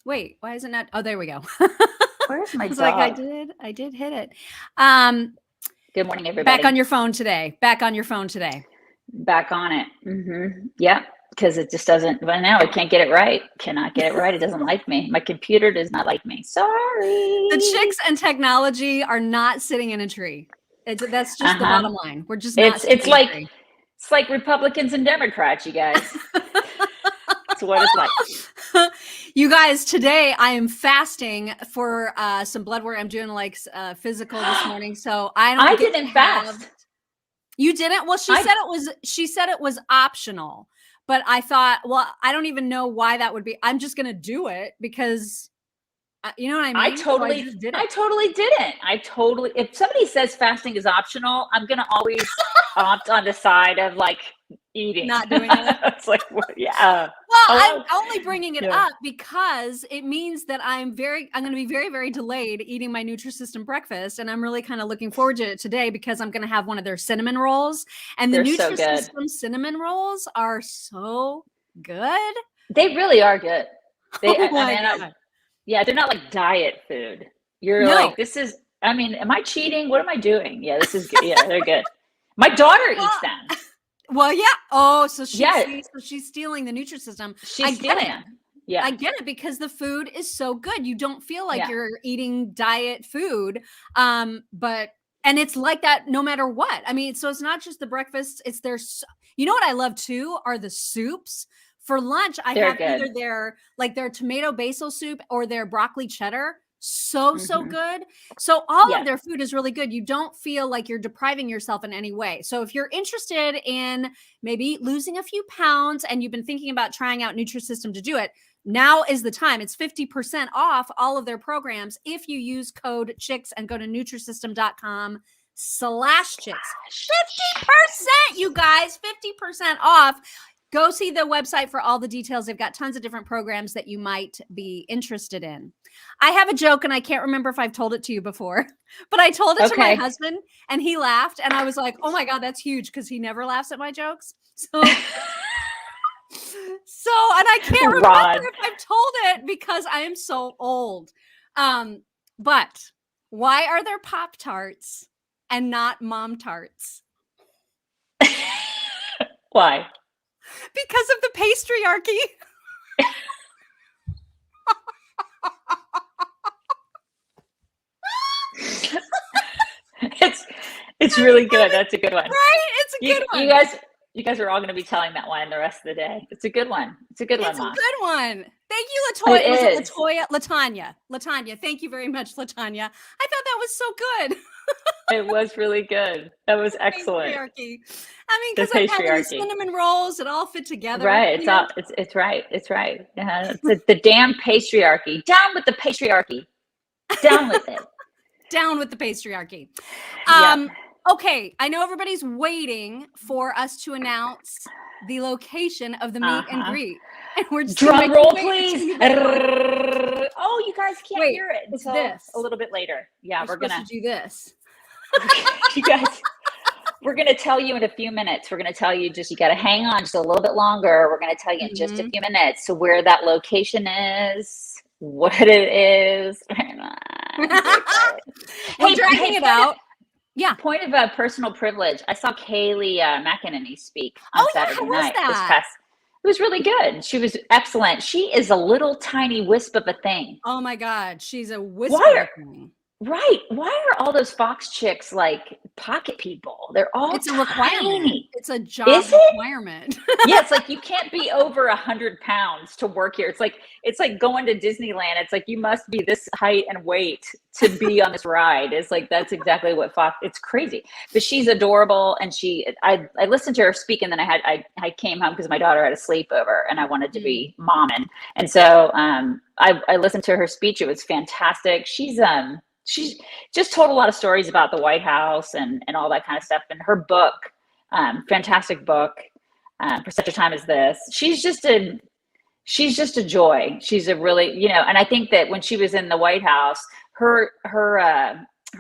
Wait, why is it not? Oh, there we go. Where's my I was like, dog? I did hit it. Um, Good morning, Back on everybody. your phone today. Back on your phone today. Back on it. Yep. Because it just doesn't. Well, now I can't get it right. Cannot get it right. It doesn't like me. My computer does not like me. The Sorry. chicks and technology are not sitting in a tree. That's just the Uh-huh. bottom line. We're just not It's sitting it's in a like tree. it's like Republicans and Democrats, you guys. It's what it's like. You guys, today I am fasting for some blood work. I'm doing like physical this morning, so I I don't get to didn't have. fast. You didn't? Well, I she said it was optional. But I thought, well, I don't even know why that would be. I'm just going to do it because you know what I I mean? So I totally just did I it. totally didn't. If somebody says fasting is optional, I'm gonna always opt on the side of like eating. Not doing it. It's like, yeah. Well, I'm Hello? only bringing it Yeah. up because it means that I'm going to be very, very delayed eating my Nutrisystem breakfast. And I'm really kind of looking forward to it today because I'm going to have one of their cinnamon rolls. And the They're so good. Nutrisystem cinnamon rolls are so good. They really are good. They, Oh I my mean, God. yeah, they're not like diet food. You're No. like, this is, I mean, am I cheating? What am I doing? Yeah, this is good. Yeah, they're good. My daughter eats them. Well, yeah. Oh, so Yeah, she's stealing the Nutrisystem. I she's get stealing it. them. Yeah, I get it because the food is so good. You don't feel like yeah. you're eating diet food. But and it's like that no matter what. I mean, so it's not just the breakfast, it's their you know what I love too are the soups. For lunch, I They're have either good. their tomato basil soup or their broccoli cheddar. So Hmm. good. So all of Yeah. their food is really good. You don't feel like you're depriving yourself in any way. So if you're interested in maybe losing a few pounds and you've been thinking about trying out Nutrisystem to do it, now is the time. It's 50% off all of their programs if you use code CHICKS and go to Nutrisystem.com/chicks. 50%, you guys, 50% off. Go see the website for all the details. They've got tons of different programs that you might be interested in. I have a joke, and I can't remember if I've told it to you before, but I told it to my Okay. husband, and he laughed, and I was like, oh my God, that's huge, because he never laughs at my jokes. So and I can't remember Rod. if I've told it because I am so old. But why are there Pop-Tarts and not Mom Tarts? Why? Because of the patriarchy. It's really good. That's a good one. Right? It's a good one. You guys are all going to be telling that one the rest of the day. It's a good one. It's a good one, It's a Mom. good one. Thank you, It Latoya. Was it is. Latoya? Latanya. Latanya. Thank you very much, Latanya. I thought that was so good. It was really good. That was excellent. Patriarchy. I mean, The because I'm having these patriarchy. cinnamon rolls that all fit together. Right. You know? It's right. It's right. It's the damn patriarchy. Down with the patriarchy. Down with it. Down with the patriarchy. Yep. Okay, I know everybody's waiting for us to announce the location of the meet and greet. And we're just Drum roll, please. Wait, Oh, you guys can't hear it it's until this. a little bit later. Yeah, We're supposed to do this. You guys, we're gonna tell you in a few minutes. We're gonna tell you you gotta hang on just a little bit longer. We're gonna tell you in just a few minutes. So where that location is, what it is. We're dragging it out. Yeah. Point of personal privilege. I saw Kaylee McEnany speak on Saturday night. It was really good. She was excellent. She is a little tiny wisp of a thing. Oh my God, she's a whisper thing. Right. Why are all those Fox chicks like pocket people? They're all It's a tiny. requirement. It's a job requirement. Yeah, it's like you can't be over 100 pounds to work here. It's like going to Disneyland. It's like you must be this height and weight to be on this ride. It's like that's exactly what Fox. It's crazy, but she's adorable. And I listened to her speak, and then I came home because my daughter had a sleepover, and I wanted to be momming, and so I listened to her speech. It was fantastic. She's just told a lot of stories about the White House and all that kind of stuff. And her book, fantastic book, for such a time as this. She's just a joy. She's a really, and I think that when she was in the White House, her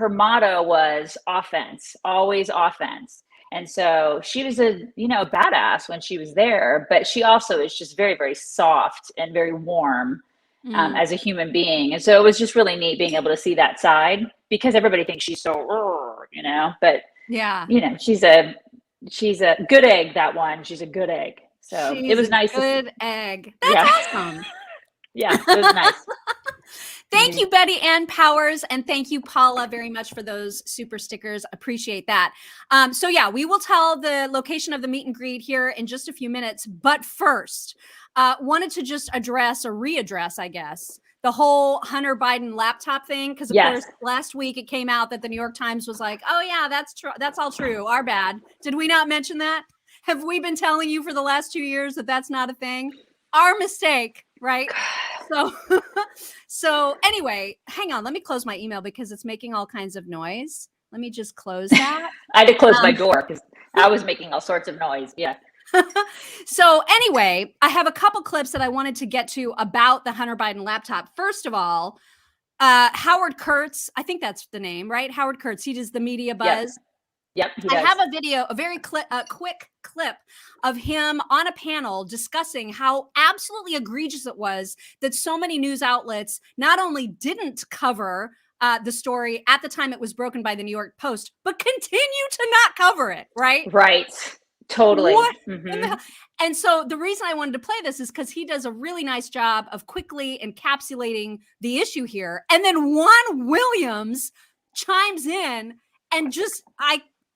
motto was offense, always offense. And so she was a badass when she was there, but she also is just very, very soft and very warm. as a human being. And so it was just really neat being able to see that side, because everybody thinks she's so, but Yeah. she's a good egg, that one. She's a good egg. So She's it was a nice good egg. That's awesome. Yeah, it was nice. Thank you, Betty Ann Powers, and thank you, Paula, very much for those super stickers. Appreciate that. So yeah, we will tell the location of the meet and greet here in just a few minutes. But first, wanted to just readdress, I guess, the whole Hunter Biden laptop thing. Because of course, last week it came out that the New York Times was like, "Oh yeah, that's true. That's all true. Our bad." Did we not mention that? Have we been telling you for the last 2 years that that's not a thing? Our mistake, right? So anyway, hang on. Let me close my email because it's making all kinds of noise. Let me just close that. I had to close my door because I was making all sorts of noise. Yeah. So anyway, I have a couple clips that I wanted to get to about the Hunter Biden laptop. First of all, Howard Kurtz, I think that's the name, right? Howard Kurtz. He does the media buzz. Yep. I have a video, a very quick clip of him on a panel discussing how absolutely egregious it was that so many news outlets not only didn't cover the story at the time it was broken by the New York Post, but continue to not cover it, right? Right. Totally. What in the hell? And so the reason I wanted to play this is because he does a really nice job of quickly encapsulating the issue here. And then Juan Williams chimes in and just,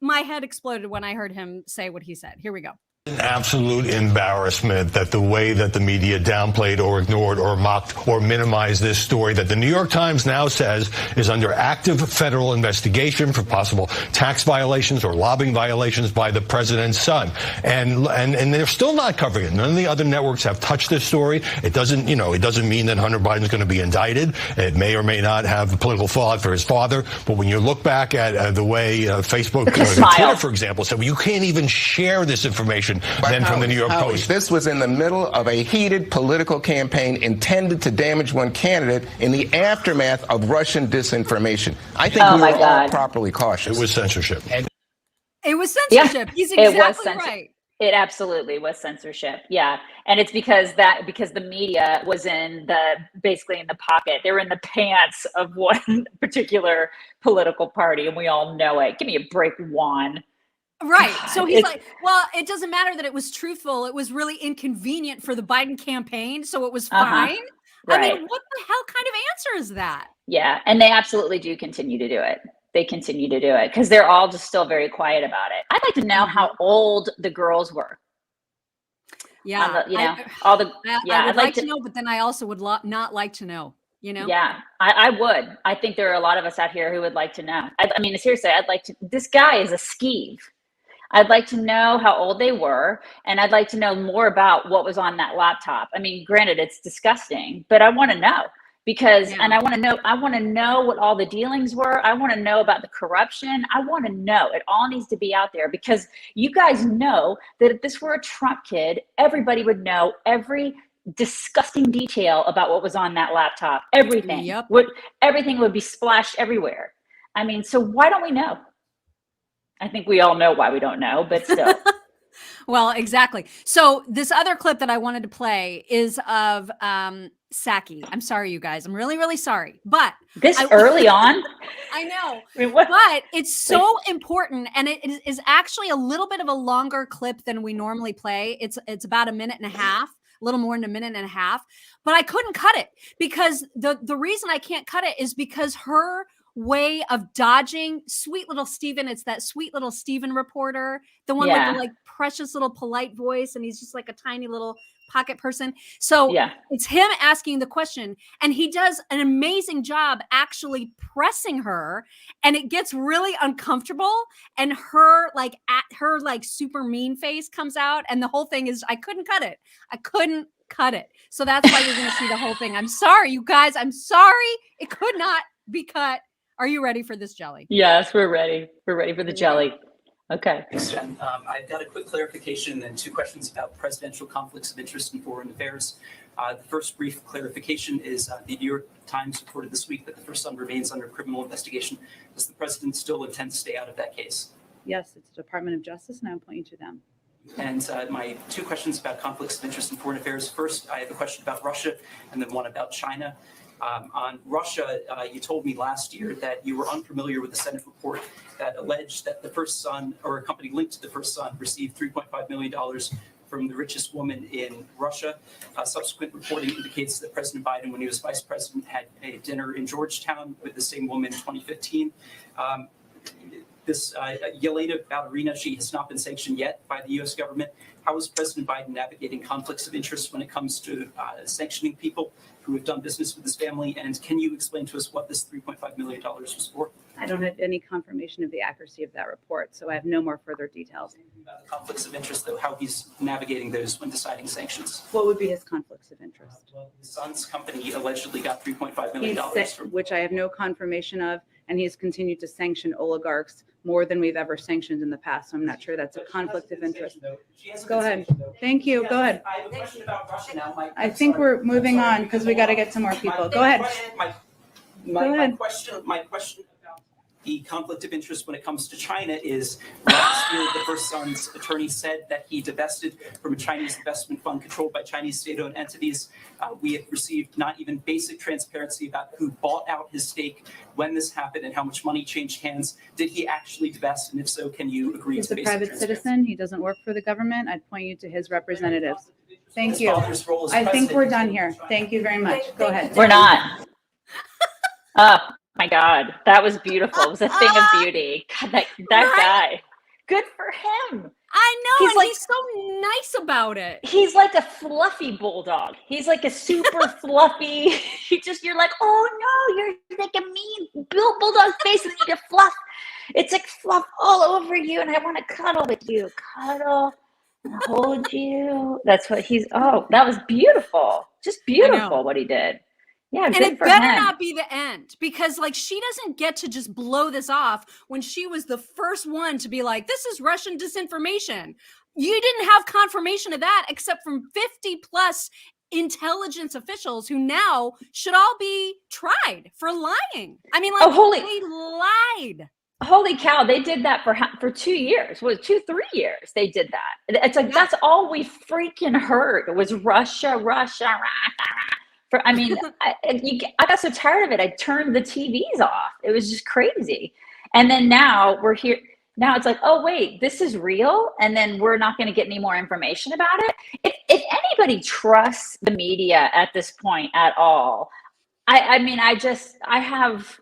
my head exploded when I heard him say what he said. Here we go. An absolute embarrassment that the way that the media downplayed or ignored or mocked or minimized this story that the New York Times now says is under active federal investigation for possible tax violations or lobbying violations by the president's son. And they're still not covering it. None of the other networks have touched this story. It doesn't mean that Hunter Biden's going to be indicted. It may or may not have political fraud for his father. But when you look back at the way Facebook, Twitter, for example, said, well, you can't even share this information than from the New York Post. This was in the middle of a heated political campaign intended to damage one candidate in the aftermath of Russian disinformation. I think we were all properly cautious. It was censorship. It was censorship. Yeah, he's exactly right. It absolutely was censorship. Yeah. And it's because the media was basically in the pocket. They were in the pants of one particular political party, and we all know it. Give me a break, Juan. Right. So he's like, well, it doesn't matter that it was truthful. It was really inconvenient for the Biden campaign. So it was fine. Right. I mean, what the hell kind of answer is that? Yeah. And they absolutely do continue to do it. They continue to do it because they're all just still very quiet about it. I'd like to know how old the girls were. Yeah. I'd like to know, but then I also would not like to know. Yeah, I would. I think there are a lot of us out here who would like to know. I mean, seriously, this guy is a skeeve. I'd like to know how old they were, and I'd like to know more about what was on that laptop. I mean, granted, it's disgusting, but I want to know and I want to know what all the dealings were. I want to know about the corruption. I want to know. It all needs to be out there because you guys know that if this were a Trump kid, everybody would know every disgusting detail about what was on that laptop. Everything. Everything would be splashed everywhere. I mean, so why don't we know? I think we all know why we don't know, but still. Well, exactly. So this other clip that I wanted to play is of Psaki. I'm sorry, you guys. I'm really, really sorry. But early on? I know. I mean, but it's so important. And it is actually a little bit of a longer clip than we normally play. It's about a minute and a half. A little more than a minute and a half, but I couldn't cut it because the reason I can't cut it is because her way of dodging sweet little Steven. It's that sweet little Steven reporter, the one with the like precious little polite voice. And he's just like a tiny little pocket person. So it's him asking the question and he does an amazing job actually pressing her and it gets really uncomfortable and her super mean face comes out and the whole thing is, I couldn't cut it. I couldn't cut it. So that's why you're going to see the whole thing. I'm sorry, you guys. I'm sorry. It could not be Are you ready for this jelly? Yes, we're ready. We're ready for the jelly. Okay. Thanks, Jen. I've got a quick clarification and two questions about presidential conflicts of interest in foreign affairs. The first brief clarification is the New York Times reported this week that the first son remains under criminal investigation. Does the president still intend to stay out of that case? Yes, it's the Department of Justice, and I'll point you to them. And my two questions about conflicts of interest in foreign affairs. First, I have a question about Russia and then one about China. On Russia, you told me last year that you were unfamiliar with the Senate report that alleged that the First Son, or a company linked to the First Son, received $3.5 million from the richest woman in Russia. Subsequent reporting indicates that President Biden, when he was vice president, had a dinner in Georgetown with the same woman in 2015. This Yelena ballerina, she has not been sanctioned yet by the U.S. government. How is President Biden navigating conflicts of interest when it comes to sanctioning people who have done business with his family? And can you explain to us what this $3.5 million was for? I don't have any confirmation of the accuracy of that report, so I have no more further details. About the conflicts of interest, though, how he's navigating those when deciding sanctions. What would be his conflicts of interest? Well, his son's company allegedly got $3.5 million from... Which I have no confirmation of, and he has continued to sanction oligarchs more than we've ever sanctioned in the past. So I'm not sure that's a conflict of interest. Go ahead. Thank you. Go ahead. I have a question about Russia now. I think we're moving on because we got to get some more people. Go ahead. My question about the conflict of interest when it comes to China is last year, the First Son's attorney said that he divested from a Chinese investment fund controlled by Chinese state-owned entities. We have received not even basic transparency about who bought out his stake, when this happened, and how much money changed hands. Did he actually divest? And if so, can you agree He's to a basic private citizen. He doesn't work for the government. I'd point you to his representatives. Thank you. I think we're done here. Thank you very much. Go ahead. We're not. Oh my God, that was beautiful. It was a thing of beauty. God, that guy. Good for him. I know, and he's so nice about it. He's like a fluffy bulldog. He's like a super fluffy. You're like, oh no, you're like a mean bulldog face, and you get fluff. It's like fluff all over you, and I want to cuddle with you. Cuddle and hold you. That's what that was beautiful. Just beautiful what he did. Yeah, and it better not be the end, because she doesn't get to just blow this off when she was the first one to be like, this is Russian disinformation. You didn't have confirmation of that except from 50 plus intelligence officials who now should all be tried for lying. I mean, they lied. Holy cow, they did that for 2 years. 3 years they did that. It's like, that's all we freaking heard was Russia. I got so tired of it. I turned the TVs off. It was just crazy. And then now we're here. Now it's like, oh, wait, this is real. And then we're not going to get any more information about it. If anybody trusts the media at this point at all, I have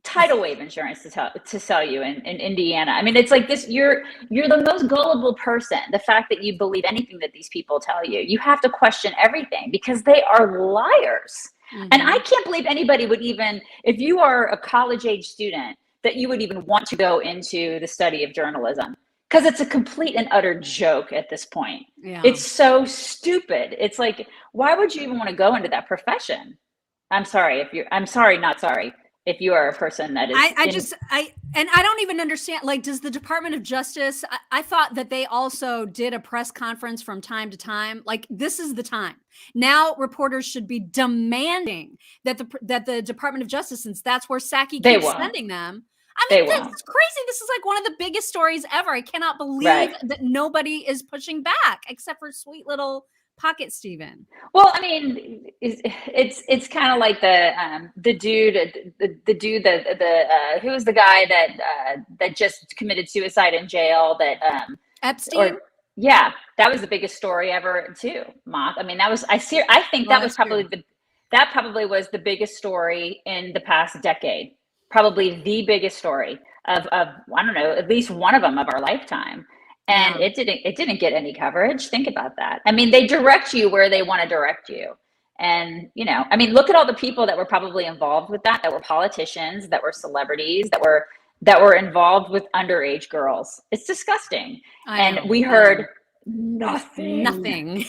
tidal wave insurance to sell you in Indiana. I mean, it's like this, you're the most gullible person. The fact that you believe anything that these people tell you, you have to question everything because they are liars. Mm-hmm. And I can't believe anybody would even, if you are a college age student, that you would even want to go into the study of journalism, because it's a complete and utter joke at this point. Yeah. It's so stupid. It's like, why would you even want to go into that profession? If you are a person that is, I don't even understand. Does the Department of Justice? I thought that they also did a press conference from time to time. This is the time now. Reporters should be demanding that the Department of Justice, since that's where Psaki keeps sending them. I mean, this is crazy. This is one of the biggest stories ever. I cannot believe that nobody is pushing back except for sweet little Pocket Steven. Well, I mean, it's kind of like the dude who was the guy that just committed suicide in jail, that Epstein. That was the biggest story ever too. Moth. I mean, that was I think that was probably probably was the biggest story in the past decade. Probably the biggest story of I don't know, at least one of them of our lifetime. And it didn't get any coverage. Think about that. I mean, they direct you where they want to direct you. And, look at all the people that were probably involved with that were politicians, that were celebrities, that were involved with underage girls. It's disgusting. And we heard nothing. Nothing.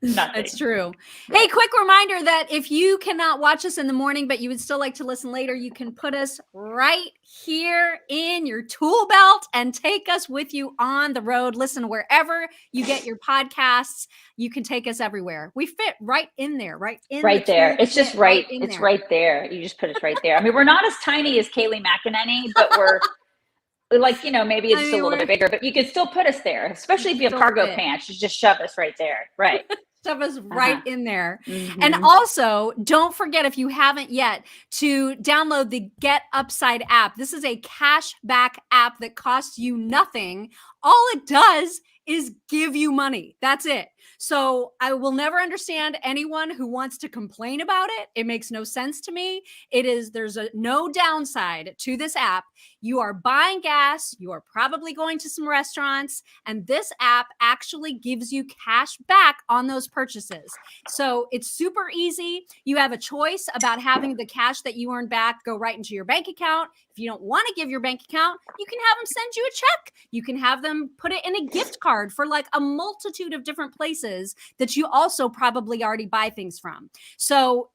That's true. Hey, quick reminder that if you cannot watch us in the morning, but you would still like to listen later, you can put us right here in your tool belt and take us with you on the road. Listen, wherever you get your podcasts, you can take us everywhere. We fit right in there, right there. It's just right. It's right there. You just put us right there. I mean, we're not as tiny as Kayleigh McEnany, but we're like, maybe it's just a little bit bigger, but you could still put us there, especially if you have cargo pants. You just shove us right there. Right. Shove us right in there. And also, don't forget, if you haven't yet, to download the Get Upside app. This is a cash back app that costs you nothing. All it does is give you money. That's it. So I will never understand anyone who wants to complain about it. It makes no sense to me. There's no downside to this app. You are buying gas, you are probably going to some restaurants, and this app actually gives you cash back on those purchases. So it's super easy. You have a choice about having the cash that you earn back go right into your bank account. If you don't want to give your bank account, you can have them send you a check. You can have them put it in a gift card for like a multitude of different places that you also probably already buy things from. So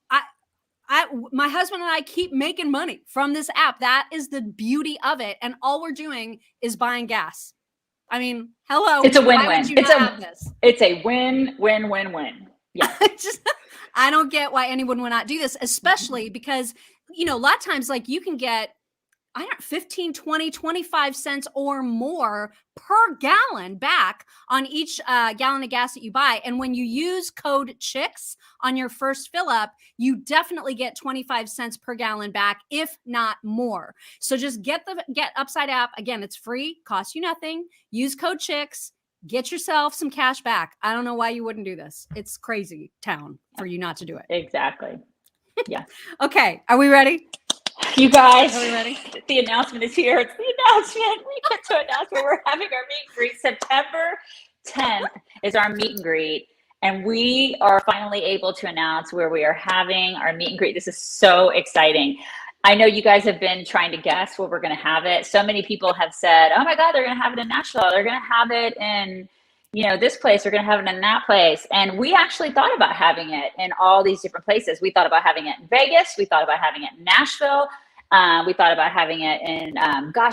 my husband and I keep making money from this app. That is the beauty of it. And all we're doing is buying gas. I mean, hello. It's a win-win. Why would you not have this? It's a win-win-win-win. Yeah. I don't get why anyone would not do this, especially because, a lot of times, like, you can get 15, 20, 25 cents or more per gallon back on each gallon of gas that you buy. And when you use code CHICKS on your first fill up, you definitely get 25 cents per gallon back, if not more. So just get the Get Upside app. Again, it's free, costs you nothing. Use code CHICKS, get yourself some cash back. I don't know why you wouldn't do this. It's crazy town for you not to do it. Exactly. Yeah. Okay. Are we ready? You guys, are we ready? The announcement is here. It's the announcement. We get to announce where we're having our meet and greet. September 10th is our meet and greet. And we are finally able to announce where we are having our meet and greet. This is so exciting. I know you guys have been trying to guess where we're going to have it. So many people have said, oh my God, they're going to have it in Nashville. They're going to have it in, this place. They're going to have it in that place. And we actually thought about having it in all these different places. We thought about having it in Vegas. We thought about having it in Nashville. We thought about having it in,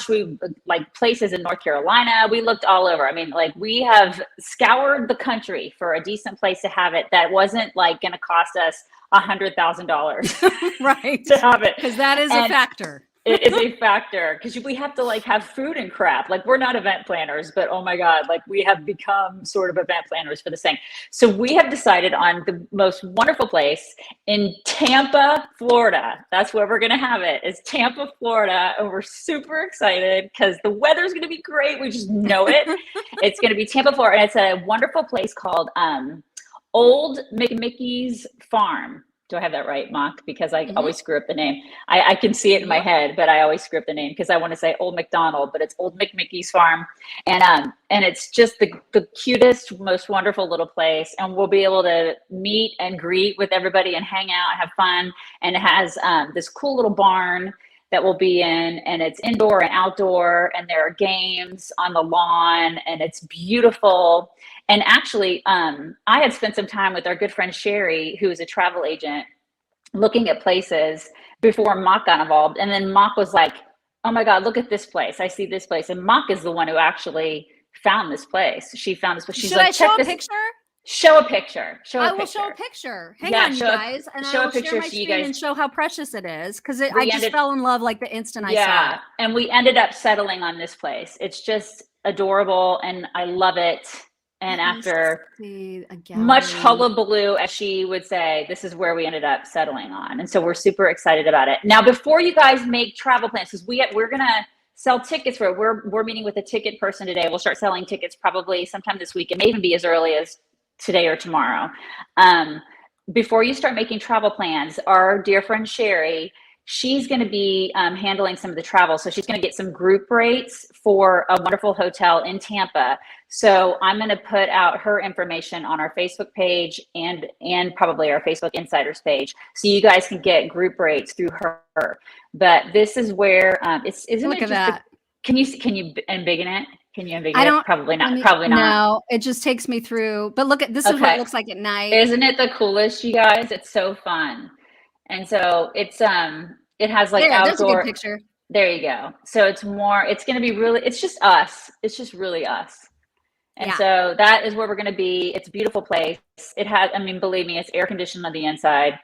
we like places in North Carolina. We looked all over. I mean, like, we have scoured the country for a decent place to have it that wasn't like going to cost us $100,000 right to have it. Because that is a factor. It is a factor because we have to like have food and crap. Like, we're not event planners, but oh my God, like, we have become sort of event planners for this thing. So we have decided on the most wonderful place in Tampa, Florida. That's where we're going to have it, is Tampa, Florida. And we're super excited because the weather's going to be great. We just know it. It's going to be Tampa, Florida. And it's a wonderful place called Old McMickey's Farm. Do I have that right, Mock? Because I always screw up the name. I can see it in my head, but I always screw up the name because I want to say Old McDonald, but it's Old McMickey's Farm. And it's just the cutest, most wonderful little place. And we'll be able to meet and greet with everybody and hang out and have fun. And it has this cool little barn that we'll be in, and it's indoor and outdoor, and there are games on the lawn, and it's beautiful. And actually, I had spent some time with our good friend Sherry, who is a travel agent, looking at places before Mock got involved. And then Mock was like, oh my God, look at this place. I see this place. And Mock is the one who actually found this place. She found this place. She's Should like, I show a picture? Show a picture. I will show a picture. Hang on, you guys. And I will share my screen and show how precious it is. Because I just fell in love like the instant I saw it. Yeah, and we ended up settling on this place. It's just adorable, and I love it. And after much hullabaloo, as she would say, this is where we ended up settling on. And so we're super excited about it. Now, before you guys make travel plans, because we're going to sell tickets for it. We're meeting with a ticket person today. We'll start selling tickets probably sometime this week. It may even be as early as today or tomorrow. Before you start making travel plans, our dear friend Sherry, she's going to be handling some of the travel. So she's going to get some group rates for a wonderful hotel in Tampa. So I'm going to put out her information on our Facebook page and probably our Facebook Insiders page, so you guys can get group rates through her. But this is where look at that. Can you embiggen it? Can you embiggen it? Probably not. No, it just takes me through. But look at this is what it looks like at night. Isn't it the coolest, you guys? It's so fun. And so it's it has like outdoor. There's a good picture. There you go. So it's going to be really, it's just us. It's just really us. And so that is where we're going to be. It's a beautiful place. It has, believe me, it's air conditioned on the inside.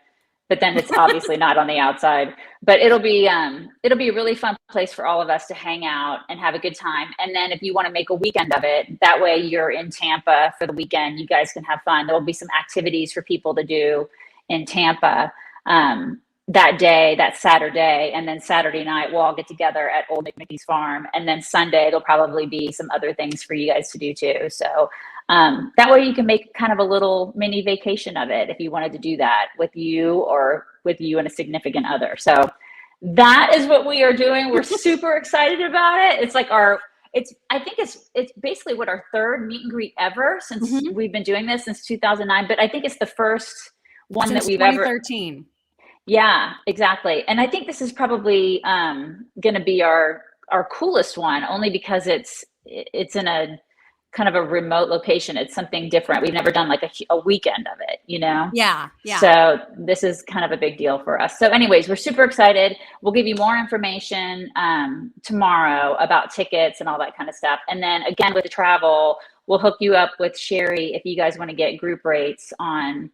but then it's obviously not on the outside. But it'll be a really fun place for all of us to hang out and have a good time. And then if you want to make a weekend of it, that way you're in Tampa for the weekend, you guys can have fun. There will be some activities for people to do in Tampa that day, that Saturday, and then Saturday night we'll all get together at Old McMickey's farm, and then Sunday there'll probably be some other things for you guys to do too. So that way you can make kind of a little mini vacation of it if you wanted to do that with you or with you and a significant other. So that is what we are doing. We're super excited about it. It's like I think it's basically what our third meet and greet ever since we've been doing this since 2009, but I think it's the first one since that we've 2013. Yeah, exactly. And I think this is probably going to be our coolest one, only because it's in a kind of a remote location. It's something different. We've never done like a weekend of it, you know? Yeah. So this is kind of a big deal for us. So anyways, we're super excited. We'll give you more information tomorrow about tickets and all that kind of stuff. And then again, with the travel, we'll hook you up with Sherry if you guys want to get group rates on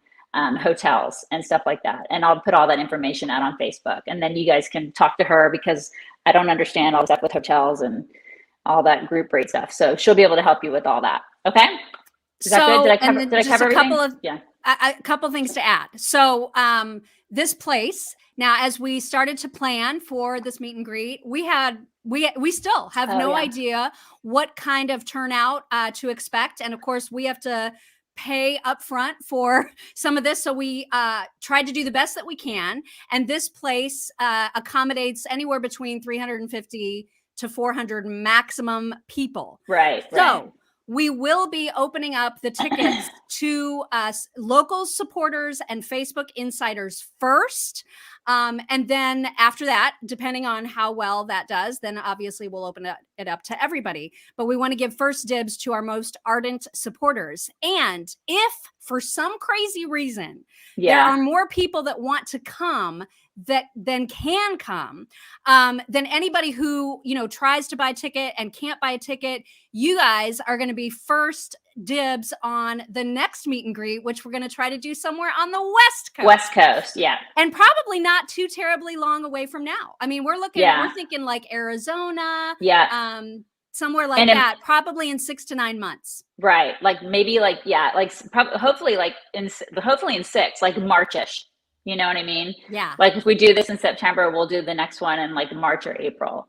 hotels and stuff like that. And I'll put all that information out on Facebook, and then you guys can talk to her, because I don't understand all the stuff with hotels and all that group rate stuff. So she'll be able to help you with all that. Okay. Is that good? Did I cover everything? A couple things to add. So this place, now, as we started to plan for this meet and greet, we still have no idea what kind of turnout to expect. And of course we have to pay upfront for some of this. So we tried to do the best that we can. And this place accommodates anywhere between 350 to 400 maximum people. Right. So we will be opening up the tickets to local supporters and Facebook insiders first. And then after that, depending on how well that does, then obviously we'll open it up to everybody. But we want to give first dibs to our most ardent supporters. And if for some crazy reason there are more people that want to come that then can come, then anybody who, tries to buy a ticket and can't buy a ticket, you guys are going to be first dibs on the next meet and greet, which we're going to try to do somewhere on the West Coast. West Coast, yeah. And probably not too terribly long away from now. I mean, we're thinking like Arizona, somewhere like that, probably in 6 to 9 months. Right. Like maybe hopefully in 6, like Marchish. You know what I mean? Yeah. Like if we do this in September, we'll do the next one in like March or April.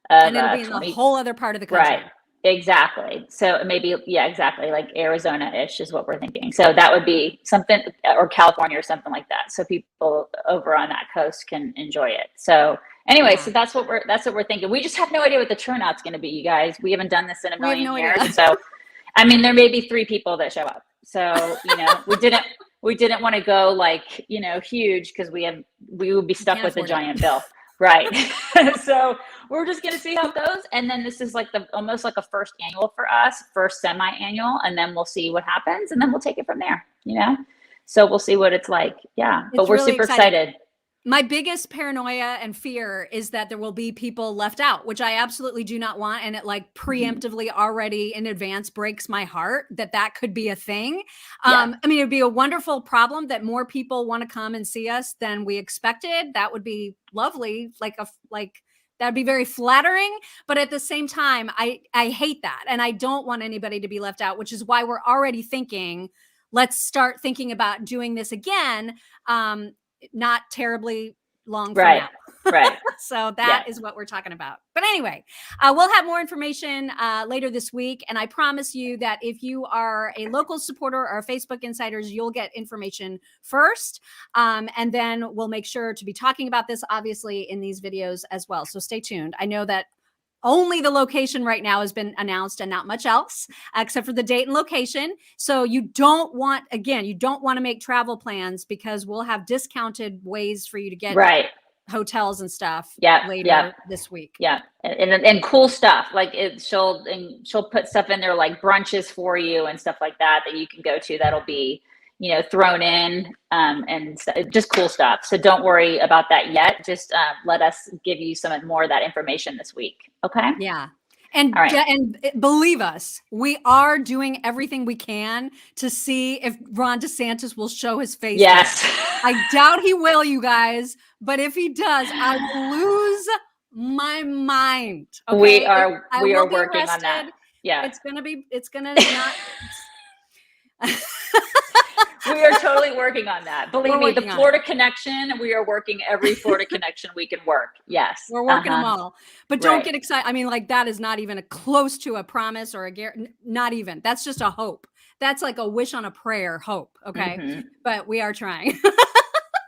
And it'll be in a whole other part of the country. Right. Exactly. So maybe, exactly. Like Arizona-ish is what we're thinking. So that would be something, or California or something like that. So people over on that coast can enjoy it. So anyway, so that's what we're thinking. We just have no idea what the turnout's going to be, you guys. We haven't done this in a million years. Idea. So, I mean, there may be 3 people that show up. So, we didn't want to go like, huge, because we would be stuck with a giant bill. Right. So we're just going to see how it goes. And then this is like almost like a first annual for us, first semi-annual. And then we'll see what happens. And then we'll take it from there, So we'll see what it's like. Yeah. But we're really super excited. My biggest paranoia and fear is that there will be people left out, which I absolutely do not want. And it like preemptively already in advance breaks my heart that could be a thing. I mean, it'd be a wonderful problem that more people want to come and see us than we expected. That would be lovely. That'd be very flattering. But at the same time, I hate that. And I don't want anybody to be left out, which is why we're already thinking, let's start thinking about doing this again. Not terribly long from now. Right. So that is what we're talking about. But anyway, we'll have more information later this week. And I promise you that if you are a local supporter or Facebook insiders, you'll get information first. And then we'll make sure to be talking about this, obviously, in these videos as well. So stay tuned. I know that only the location right now has been announced and not much else except for the date and location. So you don't want to make travel plans, because we'll have discounted ways for you to get hotels and stuff later this week. Yeah. And cool stuff. Like she'll put stuff in there like brunches for you and stuff like that you can go to. That'll be, thrown in and just cool stuff. So don't worry about that yet. Just let us give you some more of that information this week. Okay. Yeah. And All right. and believe us, we are doing everything we can to see if Ron DeSantis will show his face. Yes. I doubt he will, you guys. But if he does, I will lose my mind. Okay? We are I will be working arrested. on that. Yeah. It's gonna not. We are totally working on that. Believe We're me, the working on Florida connection, we are working every Florida connection we can work. Yes. We're working them all. But don't Right. get excited. I mean, like, that is not even close to a promise or a guarantee. Not even. That's just a hope. That's like a wish on a prayer hope. Okay. Mhm. But we are trying.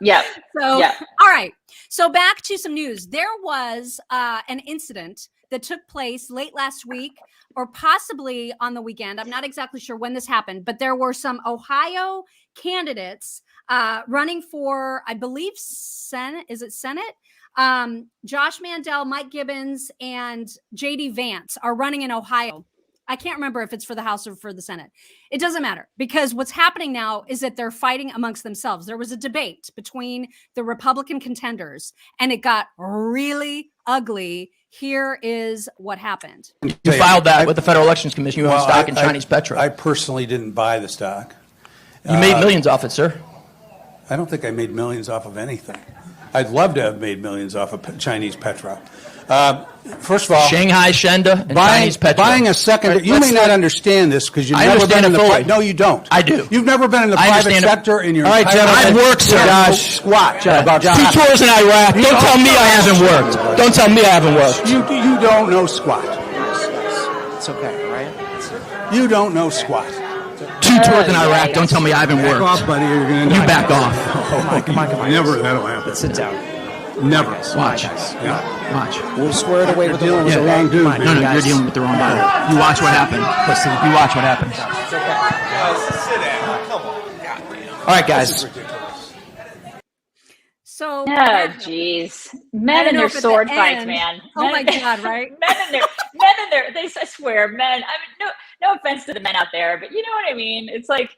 Yep. So, Yep. all right. So back to some news. There was an incident that took place late last week or possibly on the weekend. I'm not exactly sure when this happened, but there were some Ohio candidates running for, I believe, Senate. Is it Senate? Josh Mandel, Mike Gibbons, and JD Vance are running in Ohio. I can't remember if it's for the House or for the Senate. It doesn't matter, because what's happening now is that they're fighting amongst themselves. There was a debate between the Republican contenders, and it got really ugly. Here is what happened. You filed that with the Federal Elections Commission. You own stock in Chinese Petro. I personally didn't buy the stock. You made millions off it, sir. I don't think I made millions off of anything. I'd love to have made millions off of Chinese Petro. First of all, Shanghai Shenda and Chinese Petro. Buying a second, you may not understand this because you've never been in the fully. No, you don't. I do. You've never been in the private sector in your All right, entire gentlemen. life. I've worked, sir. Josh, squat. About 2 tours in Iraq. Don't tell me I haven't worked. Don't tell me I haven't worked. You don't know squat. It's okay, right? You don't know squat. 2 tours in Iraq. Don't tell me I haven't Back worked. off, buddy. You're gonna You back off. Come on. Never that'll happen. Sit down. Never. Watch. Yeah. Watch. We'll square it away with the Dealing with rules. the wrong dude. No, no, you're guys. dealing with the wrong guy. You watch what happened. You watch what happens. All right, guys. So, Oh, geez. Men don't and know their if at sword the fights, end- man. Oh Men- my God, right? men and their, I swear, men, I mean, no offense to the men out there, but you know what I mean? It's like,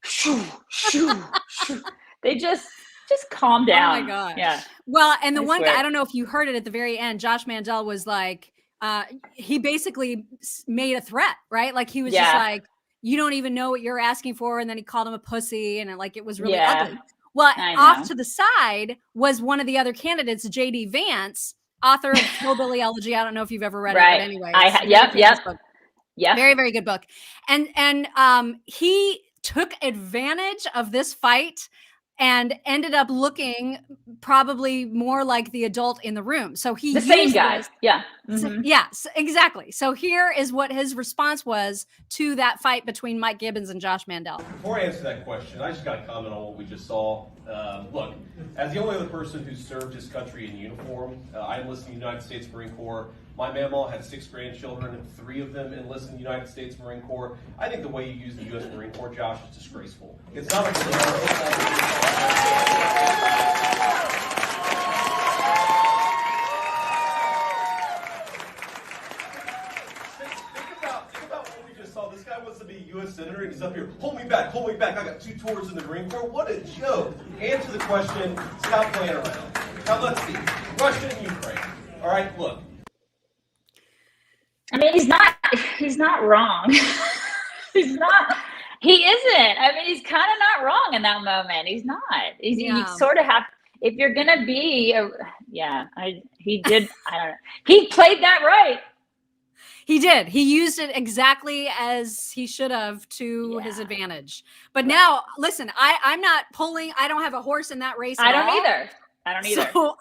shoo, shoo, shoo. They just calm down. Oh my God. Yeah. Well, and the I one swear. guy, I don't know if you heard it at the very end, Josh Mandel was like, he basically made a threat, right? Like he was just Yeah. like, you don't even know what you're asking for. And then he called him a pussy, and it was really Yeah. ugly. Well, I off know. to the side was one of the other candidates, JD Vance, author of Hillbilly Elegy. I don't know if you've ever read it, Right. but anyway. I it's a ha- very yep, famous yep. book. Yeah. Very, very good book. And he took advantage of this fight and ended up looking probably more like the adult in the room. So he The same used guy. this- Yeah. So- Mhm. yes, exactly. So here is what his response was to that fight between Mike Gibbons and Josh Mandel. Before I answer that question, I just got to comment on what we just saw. Look, as the only other person who served his country in uniform, I enlisted in the United States Marine Corps. My mamaw had 6 grandchildren, and 3 of them enlisted in the United States Marine Corps. I think the way you use the U.S. Marine Corps, Josh, is disgraceful. It's not a Think about what we just saw. This guy wants to be a U.S. Senator, and he's up here, hold me back, hold me back. I got 2 tours in the Marine Corps. What a joke. Answer the question. Stop playing around. Now let's see. Russia and Ukraine. All right, look. I mean, he's not wrong. He isn't. I mean, he's kind of not wrong in that moment. He's not. You sort of have, if you're going to be, he did, I don't know. He played that right. He did. He used it exactly as he should have to his advantage. But now, listen, I'm not pulling. I don't have a horse in that race. I at don't all. either. I don't either. So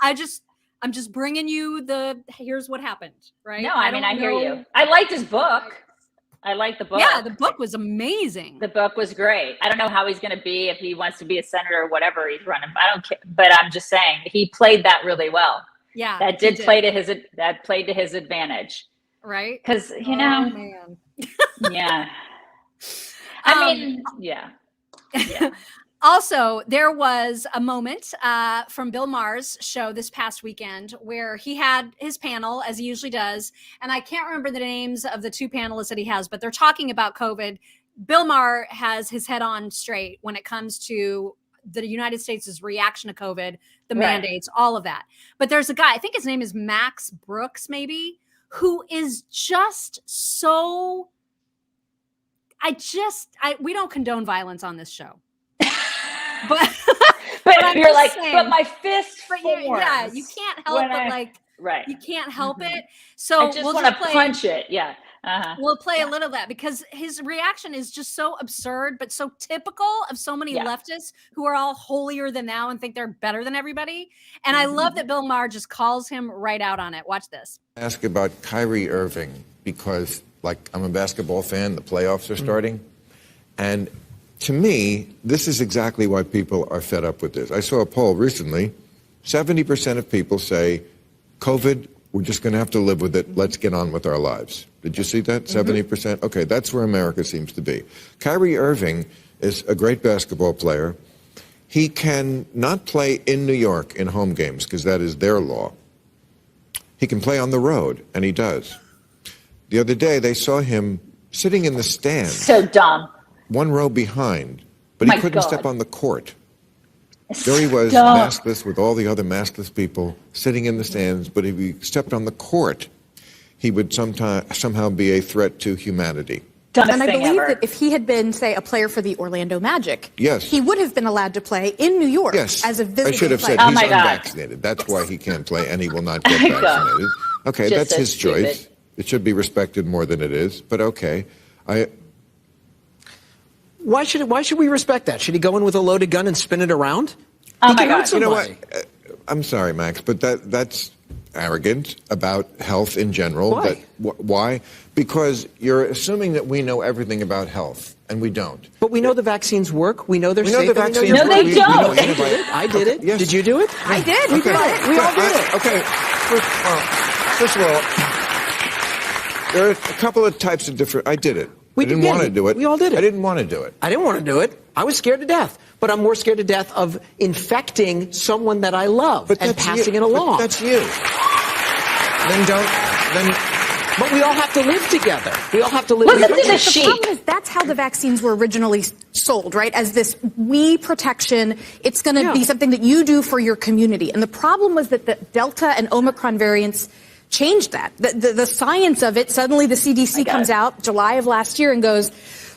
I'm just bringing you here's what happened, right? No, I mean, I hear you. I liked his book. I like the book. Yeah, the book was amazing. The book was great. I don't know how he's going to be if he wants to be a senator or whatever he's running. I don't care, but I'm just saying he played that really well. Yeah, that did play to his advantage. Right? Because man. Yeah. I mean, yeah. Also, there was a moment from Bill Maher's show this past weekend where he had his panel, as he usually does. And I can't remember the names of the 2 panelists that he has, but they're talking about COVID. Bill Maher has his head on straight when it comes to the United States' reaction to COVID, the mandates, all of that. But there's a guy, I think his name is Max Brooks, maybe, who is just so, we don't condone violence on this show. But you're like, saying, but my fist forms. Yeah, you can't help but right. You can't help it. So I just want to punch it. Yeah. We'll play a little of that because his reaction is just so absurd, but so typical of so many leftists who are all holier than thou and think they're better than everybody. And I love that Bill Maher just calls him right out on it. Watch this. Ask about Kyrie Irving because, like, I'm a basketball fan. The playoffs are starting. And to me, this is exactly why people are fed up with this. I saw a poll recently. 70% of people say, COVID, we're just going to have to live with it. Let's get on with our lives. Did you see that? 70%? Okay, that's where America seems to be. Kyrie Irving is a great basketball player. He can not play in New York in home games because that is their law. He can play on the road, and he does. The other day, they saw him sitting in the stands. So dumb. One row behind, but he couldn't step on the court. There he was, maskless, with all the other maskless people sitting in the stands, but if he stepped on the court, he would somehow be a threat to humanity. And I believe that if he had been, say, a player for the Orlando Magic, he would have been allowed to play in New York as a visiting player. I should have said he's unvaccinated. That's why he can't play, and he will not get vaccinated. Okay, that's his choice. It should be respected more than it is, but okay. Why should we respect that? Should he go in with a loaded gun and spin it around? Oh my God! You know what? I'm sorry, Max, but that's arrogant about health in general. Why? Why? Because you're assuming that we know everything about health, and we don't. But we know the vaccines work. We know they're safe. We know the vaccines work. No, they don't. I did it. Yes. Did you do it? I did. We did it. We all did it. Okay. First of all, there are a couple of types of different. I did it. I didn't want to do it. We all did it. I didn't want to do it. I didn't want to do it. I was scared to death. But I'm more scared to death of infecting someone that I love and passing it along. But that's you. But we all have to live together. We all have to live together. The problem is that's how the vaccines were originally sold, right? As this protection. It's going to be something that you do for your community. And the problem was that the Delta and Omicron variants changed that. The science of it, suddenly the CDC comes out July of last year and goes,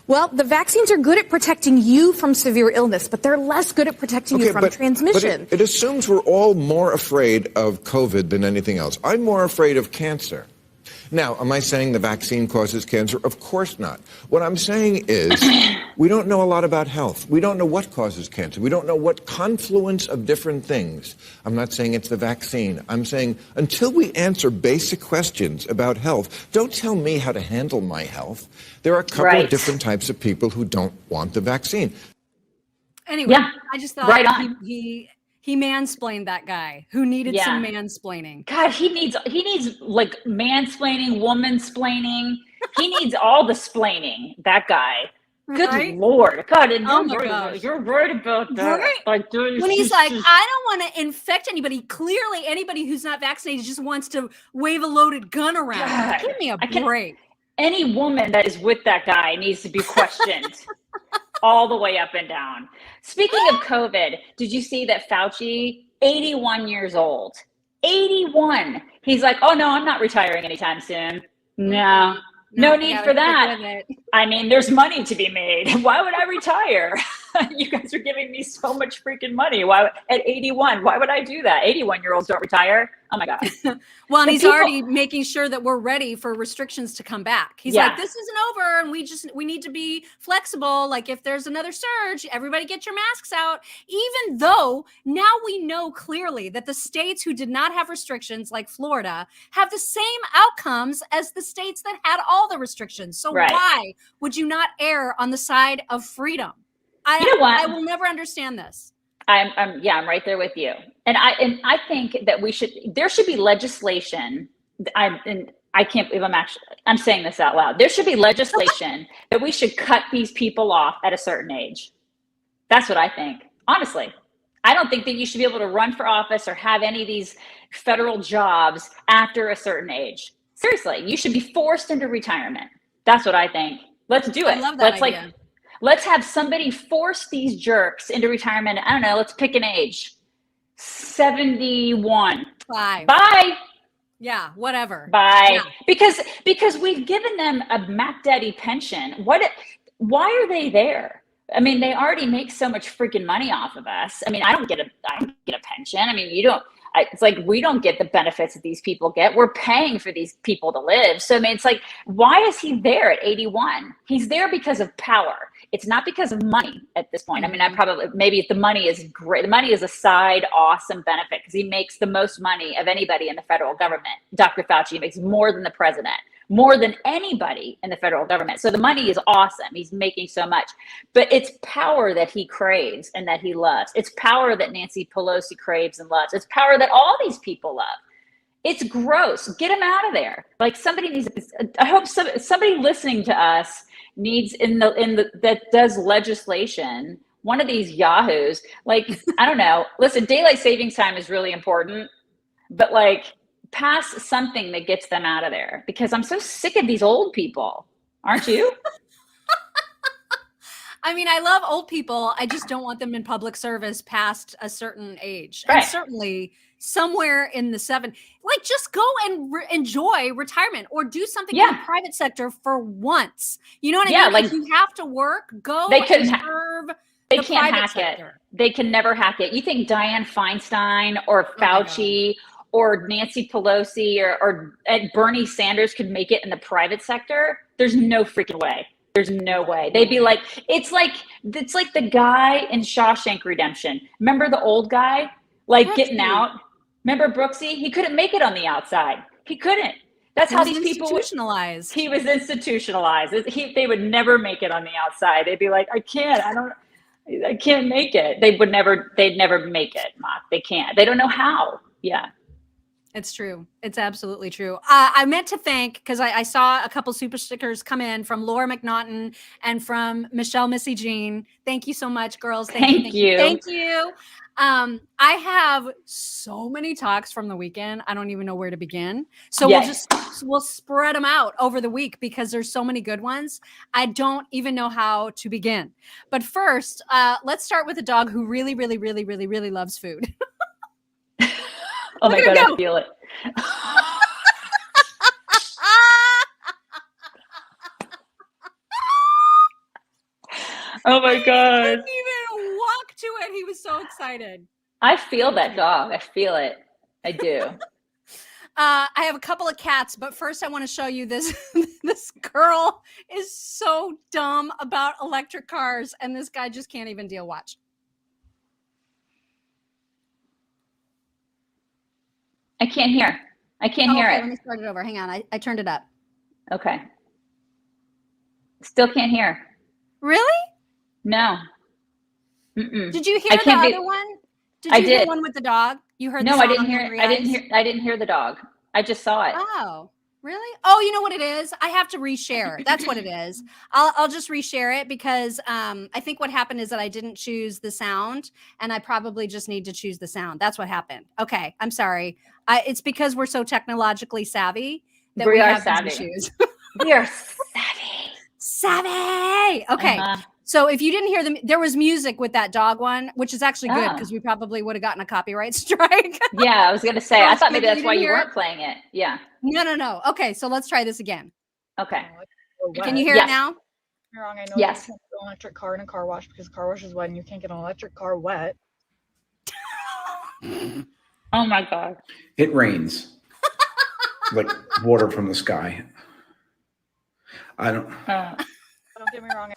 well, the vaccines are good at protecting you from severe illness, but they're less good at protecting you from transmission. But it assumes we're all more afraid of COVID than anything else. I'm more afraid of cancer. Now, am I saying the vaccine causes cancer? Of course not. What I'm saying is we don't know a lot about health. We don't know what causes cancer. We don't know what confluence of different things. I'm not saying it's the vaccine. I'm saying until we answer basic questions about health, don't tell me how to handle my health. There are a couple of different types of people who don't want the vaccine. Anyway, I just thought he mansplained that guy who needed some mansplaining. God, he needs like mansplaining, woman-splaining. He needs all the splaining, that guy. Good Lord. God, and you're right about that. Right? Like, when he's like, I don't want to infect anybody. Clearly, anybody who's not vaccinated just wants to wave a loaded gun around. God, give me a break. Any woman that is with that guy needs to be questioned. All the way up and down. Speaking of COVID, did you see that Fauci, 81 years old, 81. He's like, oh no, I'm not retiring anytime soon. No need for that. I mean, there's money to be made. Why would I retire? You guys are giving me so much freaking money. Why at 81? Why would I do that? 81-year-olds don't retire. Oh my God. Well, and he's already making sure that we're ready for restrictions to come back. He's like, this isn't over, and we need to be flexible. Like if there's another surge, everybody get your masks out. Even though now we know clearly that the states who did not have restrictions, like Florida, have the same outcomes as the states that had all the restrictions. So why would you not err on the side of freedom? You know what? I will never understand this. I'm right there with you. And I think that there should be legislation. I can't believe I'm saying this out loud. There should be legislation that we should cut these people off at a certain age. That's what I think. Honestly, I don't think that you should be able to run for office or have any of these federal jobs after a certain age. Seriously, you should be forced into retirement. That's what I think. Let's do it. I love that idea. Let's have somebody force these jerks into retirement. I don't know. Let's pick an age. 71. Bye. Yeah, whatever. Bye. Yeah. Because we've given them a Mac Daddy pension. Why are they there? I mean, they already make so much freaking money off of us. I mean, I don't get a pension. I mean, it's like we don't get the benefits that these people get. We're paying for these people to live. So I mean, it's like, why is he there at 81? He's there because of power. It's not because of money at this point. I mean, maybe the money is great. The money is a side awesome benefit because he makes the most money of anybody in the federal government. Dr. Fauci makes more than the president, more than anybody in the federal government. So the money is awesome. He's making so much, but it's power that he craves and that he loves. It's power that Nancy Pelosi craves and loves. It's power that all these people love. It's gross. Get him out of there. Like somebody needs, I hope somebody listening to us needs that does legislation, one of these yahoos, like, I don't know, listen, daylight savings time is really important, but like pass something that gets them out of there because I'm so sick of these old people. Aren't you? I mean, I love old people. I just don't want them in public service past a certain age. Right. And certainly somewhere in the like just go and enjoy retirement or do something in the private sector for once. You know what I mean? Like if you have to work, go and serve they the can't private hack sector. it. They can never hack it. You think Dianne Feinstein or Fauci or Nancy Pelosi or Bernie Sanders could make it in the private sector? There's no freaking way. There's no way. They'd be like, it's like the guy in Shawshank Redemption. Remember the old guy, like getting out? Remember Brooksy? He couldn't make it on the outside. He couldn't. That's how these people institutionalized. He was institutionalized. They would never make it on the outside. They'd be like, I can't make it. They'd never make it, Mock. They can't. They don't know how. Yeah. It's true. It's absolutely true. I meant to thank, because I saw a couple super stickers come in from Laura McNaughton and from Michelle Missy Jean. Thank you so much, girls. Thank you. Thank you. I have so many talks from the weekend. I don't even know where to begin. So we'll spread them out over the week because there's so many good ones. I don't even know how to begin. But first, let's start with a dog who really, really, really, really, really loves food. Oh my God, I feel it. Oh my God. He couldn't even walk to it. He was so excited. I feel that dog. I feel it. I do. I have a couple of cats, but first I want to show you this. This girl is so dumb about electric cars, and this guy just can't even deal. Watch. I can't hear. I can't hear it. Let me start it over. Hang on. I turned it up. Okay. Still can't hear. Really? No. Mm-mm. Did you hear the other one? Did you hear the one with the dog? You heard? No, I didn't hear. I didn't hear the dog. I just saw it. Oh, really? Oh, you know what it is? I have to reshare. That's what it is. I'll just reshare it because I think what happened is that I didn't choose the sound, and I probably just need to choose the sound. That's what happened. Okay, I'm sorry. It's because we're so technologically savvy that we have these issues. We are savvy. Savvy. Okay. So if you didn't hear them, there was music with that dog one, which is actually good because we probably would have gotten a copyright strike. Yeah, I was going to say, I thought maybe that's why you weren't playing it. Yeah. No. Okay, so let's try this again. Okay. Can you hear it now? You're wrong. I know you can't get an electric car in a car wash because a car wash is wet and you can't get an electric car wet. Oh my God. It rains like water from the sky. Don't get me wrong.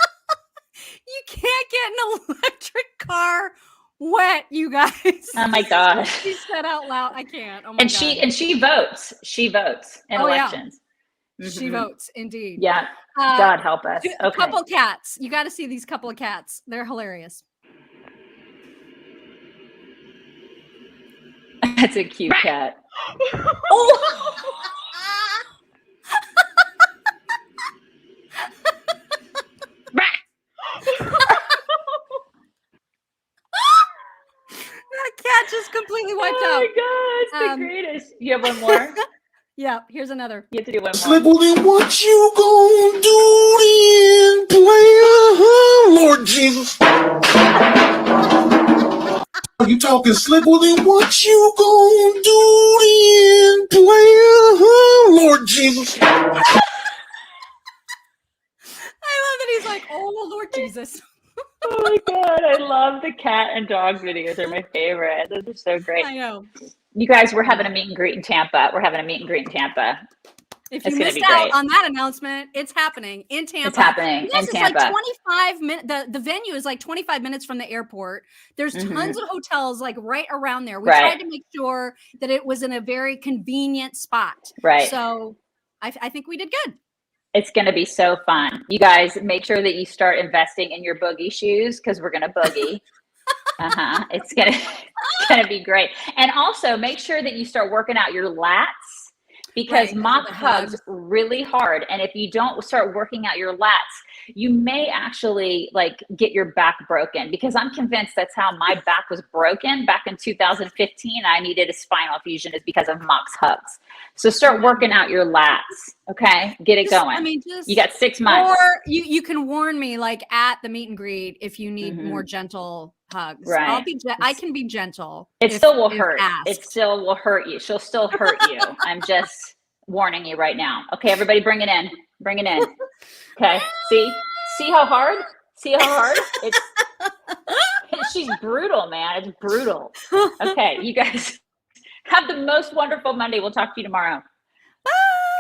You can't get an electric car wet, you guys. Oh my God. She said out loud, I can't. Oh my and God. she votes. She votes in elections. Yeah. Mm-hmm. She votes, indeed. Yeah. God help us. Okay. A couple cats. You got to see these couple of cats. They're hilarious. That's a cute cat. Oh. That cat just completely wiped out. Oh my God, it's the greatest. You have one more? Yeah, here's another. You have to do one more. Slipple, then what you gonna do then, player? Lord Jesus. You talking Slipple, then what you gonna do then, player? Jesus. I love that he's like, oh, Lord Jesus. Oh my God. I love the cat and dog videos. They're my favorite. Those are so great. I know. You guys, we're having a meet and greet in Tampa. If It's you gonna missed be out great. on that announcement, it's happening in Tampa. It's happening Yes, in it's Tampa. like 25 minutes. The venue is like 25 minutes from the airport. There's tons of hotels like right around there. We tried to make sure that it was in a very convenient spot. Right. So I think we did good. It's going to be so fun. You guys make sure that you start investing in your boogie shoes because we're going to boogie. It's going to be great. And also make sure that you start working out your lats because mock hugs really hard. And if you don't start working out your lats, you may actually like get your back broken because I'm convinced that's how my back was broken back in 2015. I needed a spinal fusion is because of mock hugs. So start working out your lats. Okay. Get it going. I mean, you got 6 months. Or you can warn me like at the meet and greet if you need more gentle hugs. Right. I can be gentle. It still will hurt. It still will hurt you. She'll still hurt you. I'm just warning you right now. Okay, everybody bring it in. Bring it in. Okay. See how hard? It's she's brutal, man. It's brutal. Okay, you guys have the most wonderful Monday. We'll talk to you tomorrow.